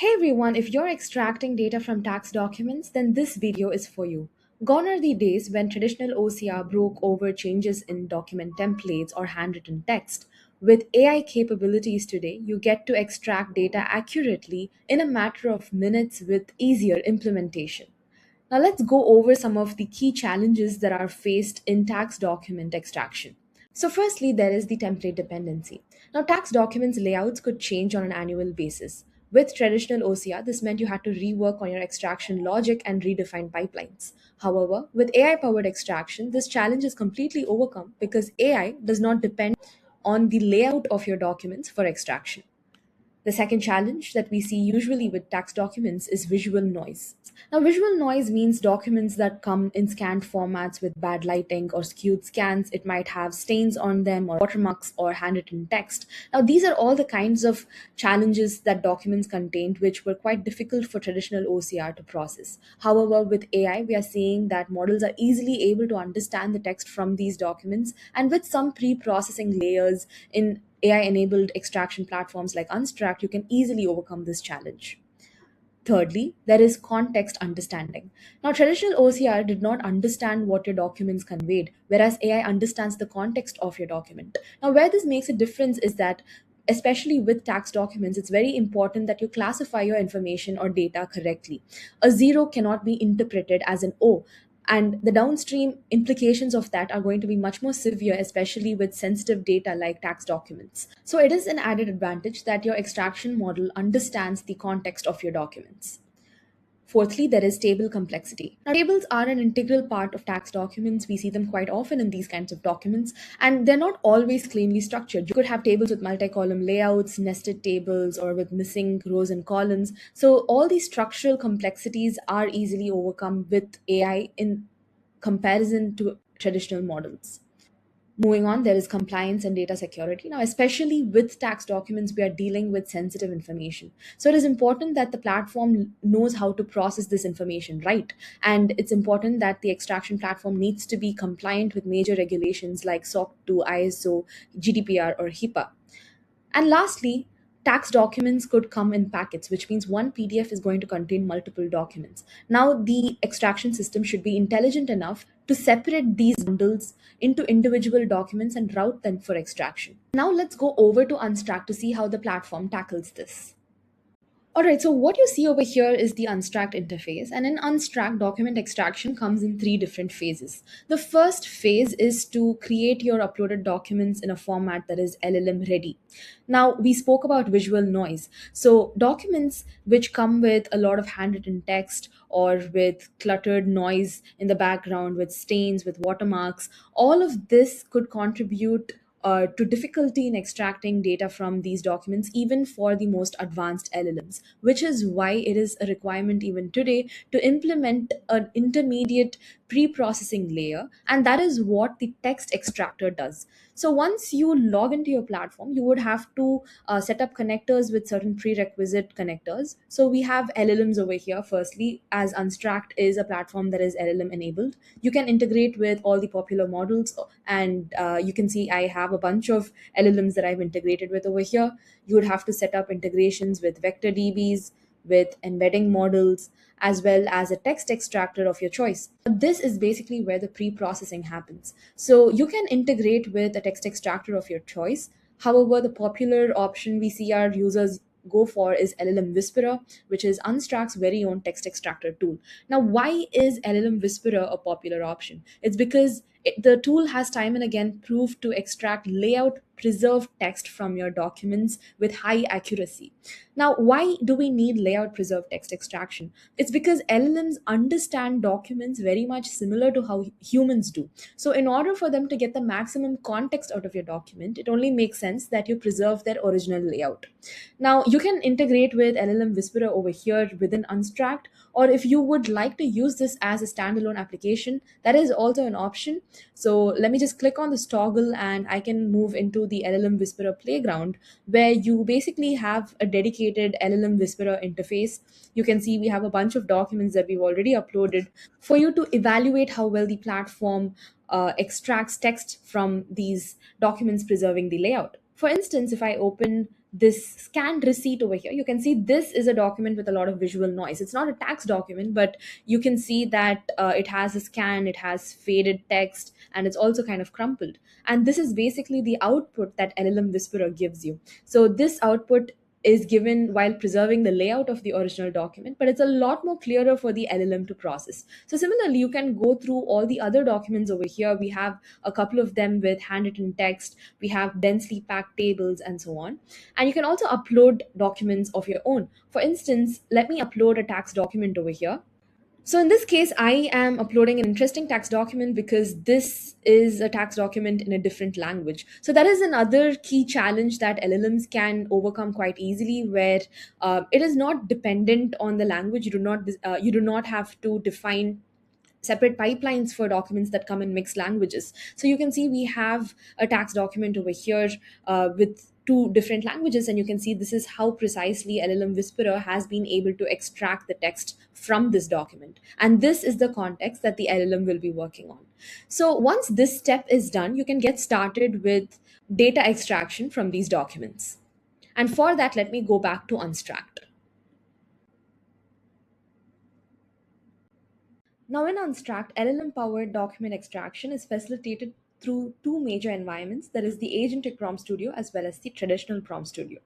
Hey everyone, if you're extracting data from tax documents, then this video is for you. Gone are the days when traditional OCR broke over changes in document templates or handwritten text. With AI capabilities today, you get to extract data accurately in a matter of minutes with easier implementation. Now, let's go over some of the key challenges that are faced in tax document extraction. So, firstly, there is the template dependency. Now, tax documents layouts could change on an annual basis. With traditional OCR, this meant you had to rework on your extraction logic and redefine pipelines. However, with AI powered extraction, this challenge is completely overcome because AI does not depend on the layout of your documents for extraction. The second challenge that we see usually with tax documents is visual noise. Now, visual noise means documents that come in scanned formats with bad lighting or skewed scans. It might have stains on them or watermarks or handwritten text. Now, these are all the kinds of challenges that documents contained, which were quite difficult for traditional OCR to process. However, with AI, we are seeing that models are easily able to understand the text from these documents, and with some pre processing layers in AI enabled extraction platforms like Unstruct, you can easily overcome this challenge. Thirdly, there is context understanding. Now, traditional OCR did not understand what your documents conveyed, whereas AI understands the context of your document. Now, where this makes a difference is that, especially with tax documents, it's very important that you classify your information or data correctly. A zero cannot be interpreted as an O, and the downstream implications of that are going to be much more severe, especially with sensitive data like tax documents. So it is an added advantage that your extraction model understands the context of your documents. Fourthly, there is table complexity. Now, tables are an integral part of tax documents. We see them quite often in these kinds of documents, and they're not always cleanly structured. You could have tables with multi column layouts, nested tables, or with missing rows and columns. So, all these structural complexities are easily overcome with AI in comparison to traditional models. Moving on, there is compliance and data security. Now, especially with tax documents, we are dealing with sensitive information. So it is important that the platform knows how to process this information right. And it's important that the extraction platform needs to be compliant with major regulations like SOC 2, ISO, GDPR, or HIPAA. And lastly, tax documents could come in packets, which means one PDF is going to contain multiple documents. Now, the extraction system should be intelligent enough to separate these bundles into individual documents and route them for extraction. Now, let's go over to Unstruct to see how the platform tackles this. All right, so what you see over here is the Unstruct interface, and in Unstruct, document extraction comes in three different phases. The first phase is to create your uploaded documents in a format that is LLM ready. Now, we spoke about visual noise. So, documents which come with a lot of handwritten text or with cluttered noise in the background, with stains, with watermarks, all of this could contribute to difficulty in extracting data from these documents, even for the most advanced LLMs, which is why it is a requirement even today to implement an intermediate pre processing layer. And that is what the text extractor does. So once you log into your platform, you would have to set up connectors with certain prerequisite connectors. So we have LLMs over here. Firstly, as Unstruct is a platform that is LLM enabled, you can integrate with all the popular models, and you can see I have a bunch of LLMs that I've integrated with over here. You would have to set up integrations with vector DBs, with embedding models, as well as a text extractor of your choice. This is basically where the pre-processing happens. So you can integrate with a text extractor of your choice. However, the popular option we see our users go for is LLM Whisperer, which is Unstruct's very own text extractor tool. Now, why is LLM Whisperer a popular option? It's because the tool has time and again proved to extract layout preserved text from your documents with high accuracy. Now, why do we need layout preserved text extraction? It's because LLMs understand documents very much similar to how humans do. So, in order for them to get the maximum context out of your document, it only makes sense that you preserve their original layout. Now, you can integrate with LLM Whisperer over here within Unstruct, or if you would like to use this as a standalone application, that is also an option. So let me just click on this toggle and I can move into the LLM Whisperer playground, where you basically have a dedicated LLM Whisperer interface. You can see we have a bunch of documents that we've already uploaded for you to evaluate how well the platform extracts text from these documents, preserving the layout. For instance, if I open this scanned receipt over here, you can see this is a document with a lot of visual noise. It's not a tax document, but you can see that it has a scan, it has faded text, and it's also kind of crumpled. And this is basically the output that LLM Whisperer gives you. So this output is given while preserving the layout of the original document, but it's a lot more clearer for the LLM to process. So similarly, you can go through all the other documents over here. We have a couple of them with handwritten text, we have densely packed tables, and so on. And you can also upload documents of your own. For instance, let me upload a tax document over here. So in this case, I am uploading an interesting tax document because this is a tax document in a different language. So that is another key challenge that LLMs can overcome quite easily, where it is not dependent on the language. You do not have to define separate pipelines for documents that come in mixed languages. So you can see we have a tax document over here with two different languages, and you can see this is how precisely LLM Whisperer has been able to extract the text from this document. And this is the context that the LLM will be working on. So once this step is done, you can get started with data extraction from these documents. And for that, let me go back to Unstract. Now, in Unstract, LLM powered document extraction is facilitated through two major environments, that is the Agentic Prompt Studio as well as the traditional Prompt Studio.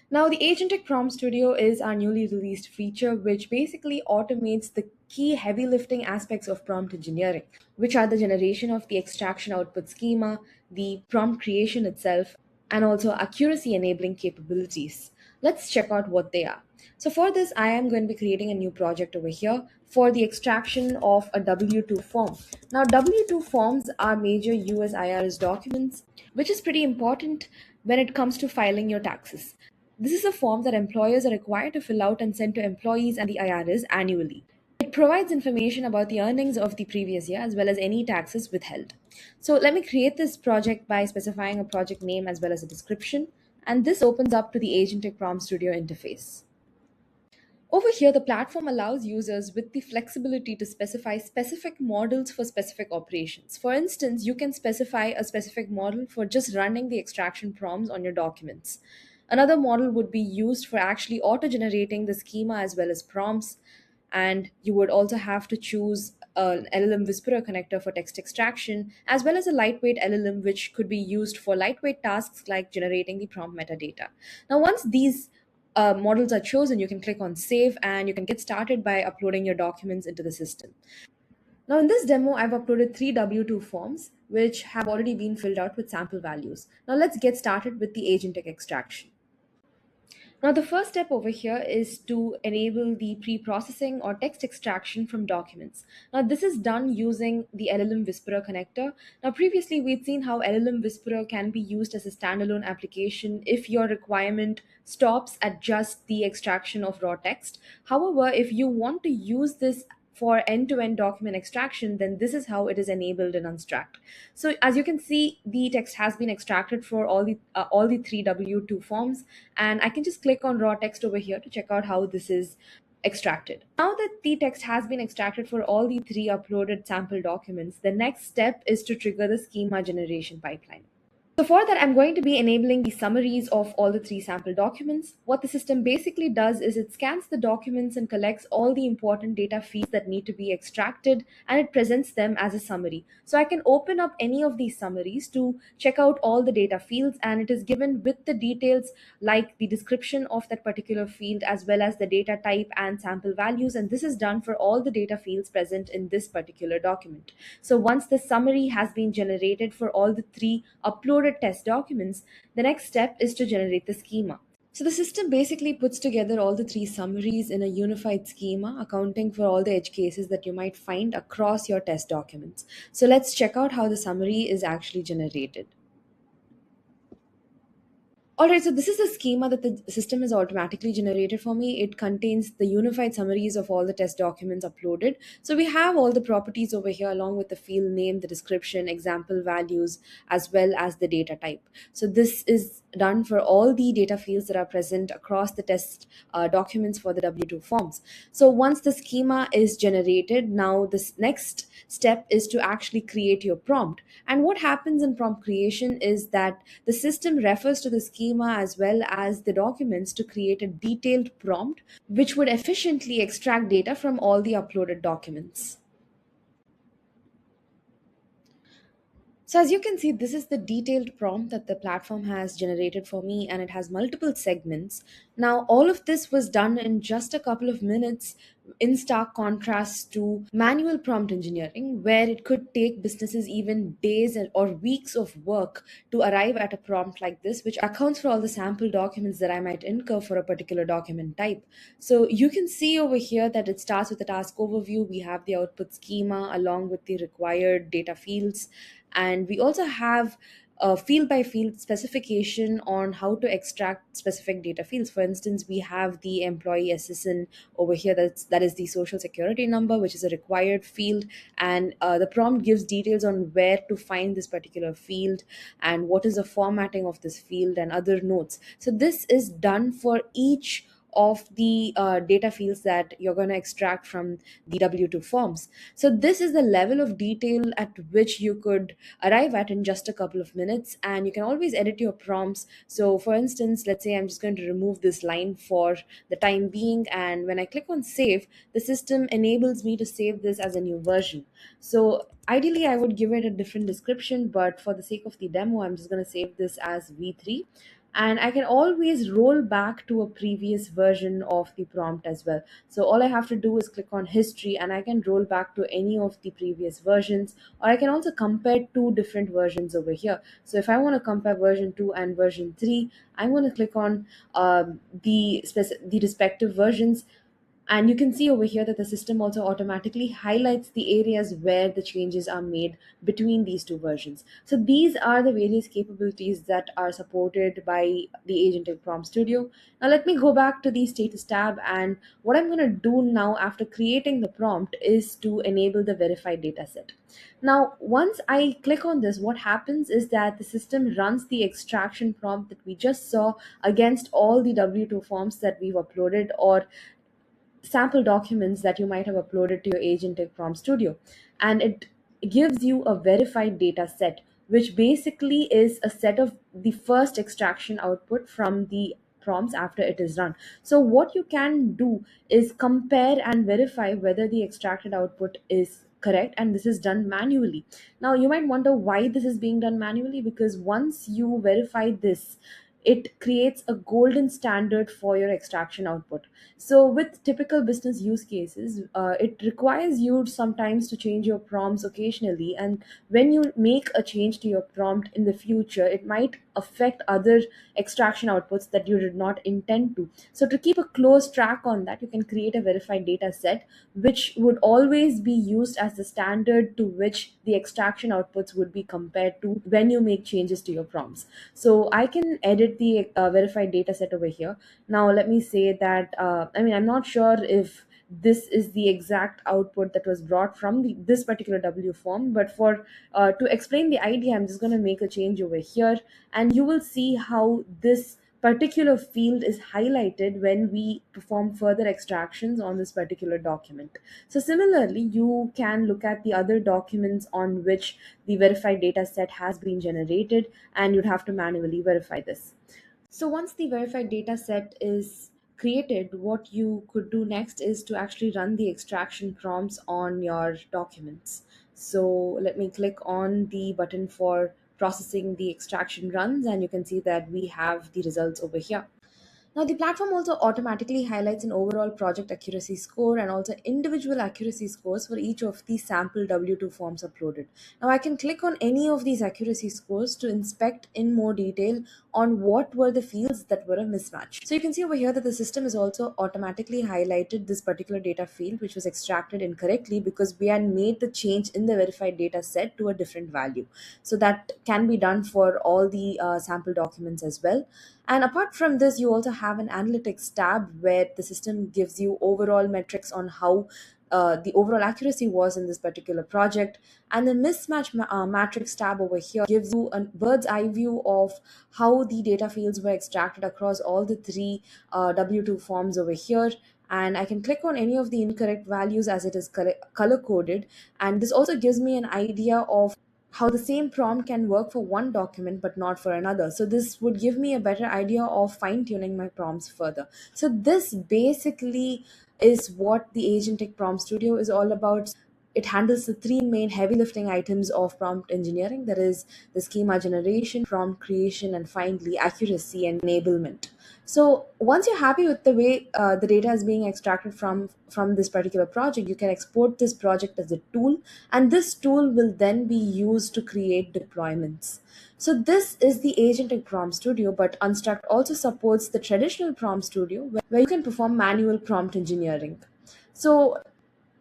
Now, the Agentic Prompt Studio is our newly released feature which basically automates the key heavy lifting aspects of prompt engineering, which are the generation of the extraction output schema, the prompt creation itself, and also accuracy enabling capabilities. Let's check out what they are. So for this, I am going to be creating a new project over here for the extraction of a W-2 form. Now, W-2 forms are major US IRS documents, which is pretty important when it comes to filing your taxes. This is a form that employers are required to fill out and send to employees and the IRS annually. It provides information about the earnings of the previous year as well as any taxes withheld. So let me create this project by specifying a project name as well as a description, and this opens up to the Agentic Prompt Studio interface. Over here, the platform allows users with the flexibility to specify specific models for specific operations. For instance, you can specify a specific model for just running the extraction prompts on your documents. Another model would be used for actually auto generating the schema as well as prompts. And you would also have to choose an LLM Whisperer connector for text extraction, as well as a lightweight LLM, which could be used for lightweight tasks like generating the prompt metadata. Now, once these models are chosen, you can click on save and you can get started by uploading your documents into the system. Now, in this demo, I've uploaded three W-2 forms which have already been filled out with sample values. Now, let's get started with the agentic extraction. Now, the first step over here is to enable the pre-processing or text extraction from documents. Now, this is done using the LLM Whisperer connector. Now, previously, we'd seen how LLM Whisperer can be used as a standalone application if your requirement stops at just the extraction of raw text. However, if you want to use this for end-to-end document extraction, then this is how it is enabled in Unstract. So as you can see, the text has been extracted for all the three W-2 forms, and I can just click on raw text over here to check out how this is extracted. Now that the text has been extracted for all the three uploaded sample documents, the next step is to trigger the schema generation pipeline. So for that, I'm going to be enabling the summaries of all the three sample documents. What the system basically does is it scans the documents and collects all the important data feeds that need to be extracted, and it presents them as a summary. So I can open up any of these summaries to check out all the data fields, and it is given with the details like the description of that particular field as well as the data type and sample values. And this is done for all the data fields present in this particular document. So once the summary has been generated for all the three uploaded test documents, the next step is to generate the schema. So the system basically puts together all the three summaries in a unified schema, accounting for all the edge cases that you might find across your test documents. So let's check out how the summary is actually generated. All right, so this is the schema that the system has automatically generated for me. It contains the unified summaries of all the test documents uploaded. So we have all the properties over here along with the field name, the description, example values, as well as the data type. So this is done for all the data fields that are present across the test documents for the W-2 forms. So once the schema is generated, now this next step is to actually create your prompt. And what happens in prompt creation is that the system refers to the schema schema as well as the documents to create a detailed prompt which would efficiently extract data from all the uploaded documents. So as you can see, this is the detailed prompt that the platform has generated for me, and it has multiple segments. Now, all of this was done in just a couple of minutes, in stark contrast to manual prompt engineering, where it could take businesses even days or weeks of work to arrive at a prompt like this, which accounts for all the sample documents that I might incur for a particular document type. So you can see over here that it starts with the task overview. We have the output schema along with the required data fields, and we also have a field by field specification on how to extract specific data fields. For instance, we have the employee SSN over here. That is the social security number, which is a required field, and the prompt gives details on where to find this particular field and what is the formatting of this field and other notes. So this is done for each of the data fields that you're going to extract from the W2 forms. So this is the level of detail at which you could arrive at in just a couple of minutes, and you can always edit your prompts. So for instance, let's say I'm just going to remove this line for the time being, and when I click on save, the system enables me to save this as a new version. So ideally I would give it a different description, but for the sake of the demo, I'm just going to save this as v3, and I can always roll back to a previous version of the prompt as well. So all I have to do is click on history, and I can roll back to any of the previous versions, or I can also compare two different versions over here. So if I want to compare version 2 and version 3, I'm going to click on the respective versions, and you can see over here that the system also automatically highlights the areas where the changes are made between these two versions. So these are the various capabilities that are supported by the Agentic Prompt Studio. Now let me go back to the status tab, and what I'm going to do now after creating the prompt is to enable the verified dataset. Now, once I click on this, what happens is that the system runs the extraction prompt that we just saw against all the W2 forms that we've uploaded, or sample documents that you might have uploaded to your Agentic Prompt Studio. And it gives you a verified data set, which basically is a set of the first extraction output from the prompts after it is run. So what you can do is compare and verify whether the extracted output is correct, and this is done manually. Now you might wonder why this is being done manually, because once you verify this, it creates a golden standard for your extraction output. So with typical business use cases, it requires you sometimes to change your prompts occasionally, and when you make a change to your prompt in the future, it might affect other extraction outputs that you did not intend to. So to keep a close track on that, you can create a verified data set, which would always be used as the standard to which the extraction outputs would be compared to when you make changes to your prompts. So I can edit the verified data set over here. Now let me say that I'm not sure if this is the exact output that was brought from this particular W form, but for to explain the idea, I'm just going to make a change over here, and you will see how this particular field is highlighted when we perform further extractions on this particular document. So similarly, you can look at the other documents on which the verified data set has been generated, and you'd have to manually verify this. So once the verified data set is created, what you could do next is to actually run the extraction prompts on your documents. So let me click on the button for processing the extraction runs, and you can see that we have the results over here. Now, the platform also automatically highlights an overall project accuracy score and also individual accuracy scores for each of the sample W2 forms uploaded. Now, I can click on any of these accuracy scores to inspect in more detail on what were the fields that were a mismatch. So you can see over here that the system has also automatically highlighted this particular data field which was extracted incorrectly because we had made the change in the verified data set to a different value. So that can be done for all the sample documents as well. And apart from this, you also have an analytics tab where the system gives you overall metrics on how the overall accuracy was in this particular project. And the mismatch matrix tab over here gives you a bird's eye view of how the data fields were extracted across all the three W2 forms over here. And I can click on any of the incorrect values as it is color coded. And this also gives me an idea of how the same prompt can work for one document but not for another. So this would give me a better idea of fine tuning my prompts further. So this basically is what the Agentic Prompt Studio is all about. It handles the three main heavy lifting items of prompt engineering, that is the schema generation, prompt creation, and finally accuracy and enablement. So once you're happy with the way the data is being extracted from this particular project, you can export this project as a tool, and this tool will then be used to create deployments. So this is the Agentic Prompt Studio, but Unstruct also supports the traditional Prompt Studio where you can perform manual prompt engineering. So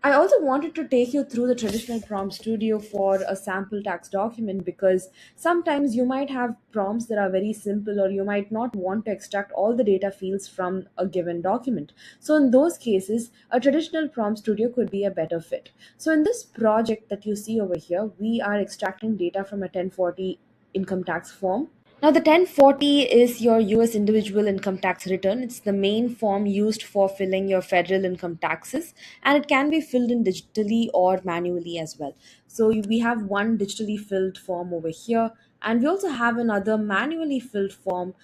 I also wanted to take you through the traditional prompt studio for a sample tax document, because sometimes you might have prompts that are very simple, or you might not want to extract all the data fields from a given document. So in those cases, a traditional prompt studio could be a better fit. So in this project that you see over here, we are extracting data from a 1040 income tax form. Now, the 1040 is your US individual income tax return. It's the main form used for filling your federal income taxes, and it can be filled in digitally or manually as well. So, we have one digitally filled form over here, and we also have another manually filled form,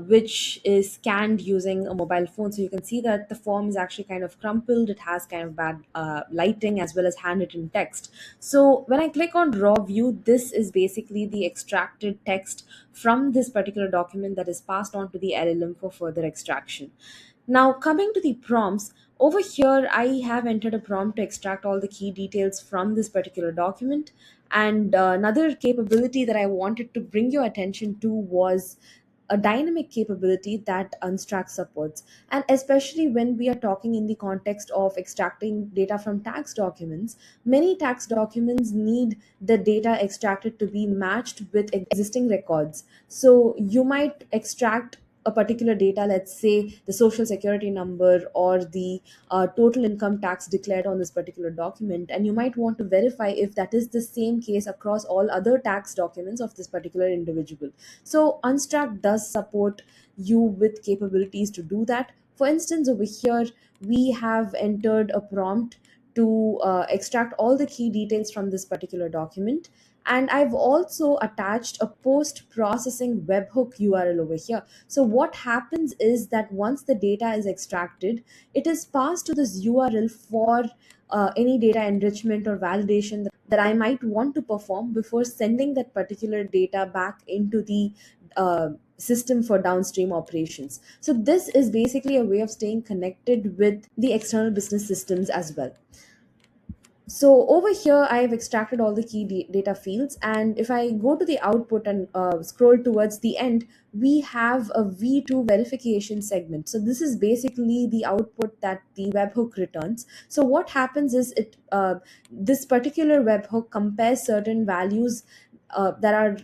which is scanned using a mobile phone. So, you can see that the form is actually kind of crumpled, it has kind of bad lighting as well as handwritten text. So, when I click on raw view, this is basically the extracted text from this particular document that is passed on to the LLM for further extraction. Now, coming to the prompts, over here I have entered a prompt to extract all the key details from this particular document. And another capability that I wanted to bring your attention to was a dynamic capability that Unstruct supports. And especially when we are talking in the context of extracting data from tax documents, many tax documents need the data extracted to be matched with existing records. So you might extract a particular data, let's say the social security number or the total income tax declared on this particular document, and you might want to verify if that is the same case across all other tax documents of this particular individual. So Unstruct does support you with capabilities to do that. For instance, over here we have entered a prompt to extract all the key details from this particular document, and I've also attached a post processing webhook URL over here. So what happens is that once the data is extracted, it is passed to this URL for any data enrichment or validation that I might want to perform before sending that particular data back into the system for downstream operations. So this is basically a way of staying connected with the external business systems as well. So over here, I have extracted all the key data fields. And if I go to the output and scroll towards the end, we have a V2 verification segment. So this is basically the output that the webhook returns. So what happens is this particular webhook compares certain values that are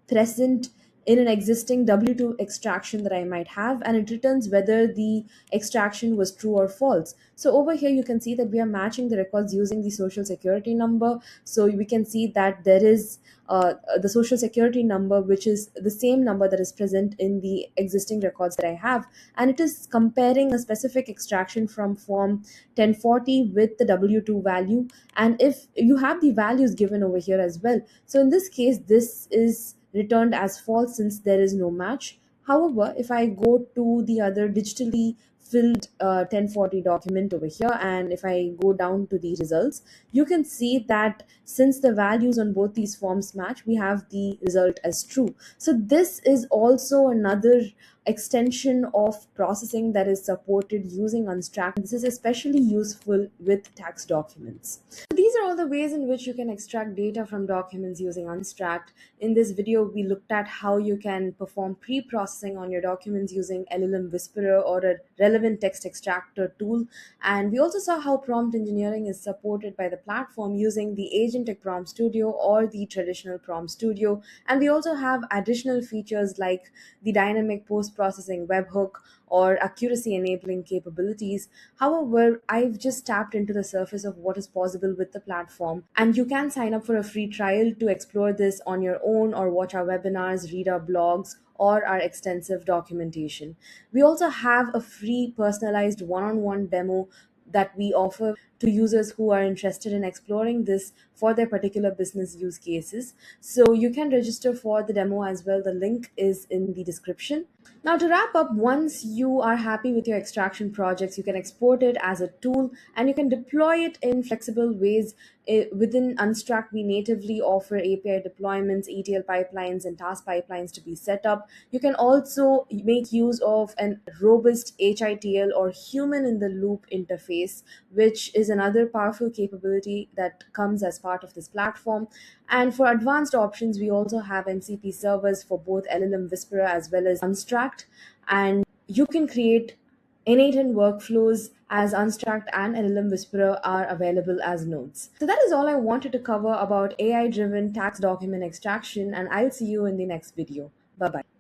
present in an existing W2 extraction that I might have, and it returns whether the extraction was true or false. So over here, you can see that we are matching the records using the social security number. So we can see that there is the social security number, which is the same number that is present in the existing records that I have, and it is comparing a specific extraction from form 1040 with the W2 value. And if you have the values given over here as well, so in this case, this is returned as false since there is no match. However, if I go to the other digitally filled 1040 document over here, and if I go down to the results, you can see that since the values on both these forms match, we have the result as true. So this is also another extension of processing that is supported using Unstruct. This is especially useful with tax documents. So these are all the ways in which you can extract data from documents using Unstruct. In this video, we looked at how you can perform pre-processing on your documents using LLM Whisperer or a relevant text extractor tool. And we also saw how prompt engineering is supported by the platform using the Agentic Prompt Studio or the traditional Prompt Studio. And we also have additional features like the dynamic post-processing webhook or accuracy enabling capabilities. However, I've just tapped into the surface of what is possible with the platform, and you can sign up for a free trial to explore this on your own or watch our webinars, read our blogs, or our extensive documentation. We also have a free personalized one on one demo that we offer to users who are interested in exploring this for their particular business use cases. So you can register for the demo as well. The link is in the description. Now, to wrap up, once you are happy with your extraction projects, you can export it as a tool and you can deploy it in flexible ways. Within Unstruct, we natively offer API deployments, ETL pipelines, and task pipelines to be set up. You can also make use of an robust HITL or human in the loop interface, which is another powerful capability that comes as part of this platform. And for advanced options, we also have MCP servers for both LLM Whisperer as well as Unstruct. And you can create N8N workflows as Unstruct and LLM Whisperer are available as nodes. So that is all I wanted to cover about AI driven tax document extraction, and I'll see you in the next video. Bye bye.